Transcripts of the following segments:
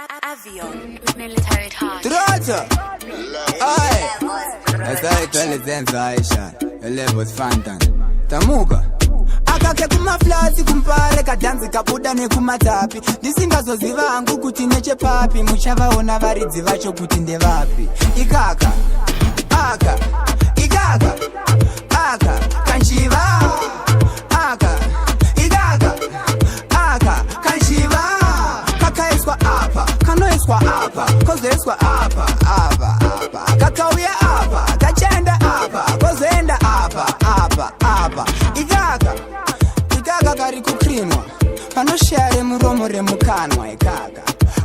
Avion, military talk. Trotter! Aye! Essa itualizenza Aisha, levels Fantan. Tamuka! Akake kumaflasi kumpare kadanzi kabuda nekumatapi ndisingazoziva hangu kuti nechepapi muchavaona varidzi vacho kuti ndevapi ikaka aka ikaka aka kanchiva aka ikaka aka kanchiva kakaiswa apa kanoiswa apa kozoiswa apa apa apa kakauya apa kachenda apa kozoenda apa apa apa ikaka kari kukrimwa panoshare muromo remukanwa ikaka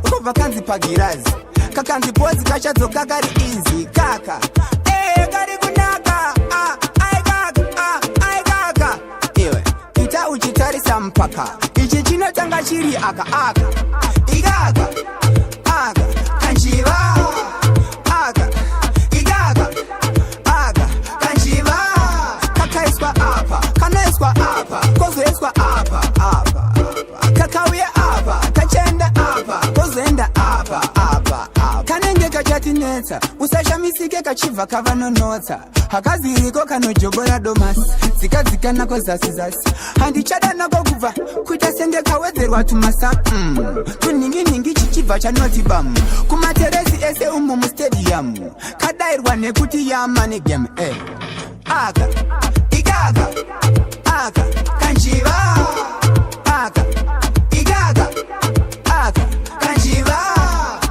ukobva kanzi pagirazi kakanzi pozi kachadzoka kari izi kaka kari kunaka kaka iwe ita uchitarisa mpaka ichi chinotanga chiri aka ikaka aka kanchiva aka ikaka aka kanchiva kakaiswa apa kanoiswa apa kozoiswa apa apa kakauya apa kachenda apa kozoenda apa apa apa kanenge kachatinetsa usashamisike kachibva kavanonotsa hakaziriko kanojobora domasi dzikadzika nako zasi handichada nako kubva kuita senge kawedzerwa tumasa tuninginingi chichibva chanoti bam kumateresi ese umo mustadium kadairwa nekuti yama negame aka ikaka aka kanchiva aka ikaka aka kanchiva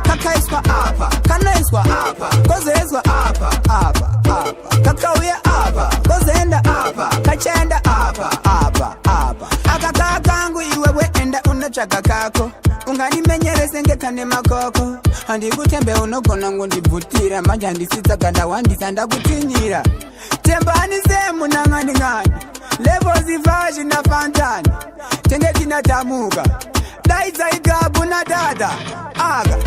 kakaiswa apa kanoiswa apa kozoiswa apa apa apa kakauya apa kozoenda apa kachenda apa apa apa akakakangu iwewe enda unotsvaga kako unganimenyerese ngekane makoko handikutembe unogona ngondibvutira manje handisitsaganda wandisa ndakutinyira tembani semunang'aning'ani levozivashi na fantani tenge tinatamuka daidza igabu na dada aka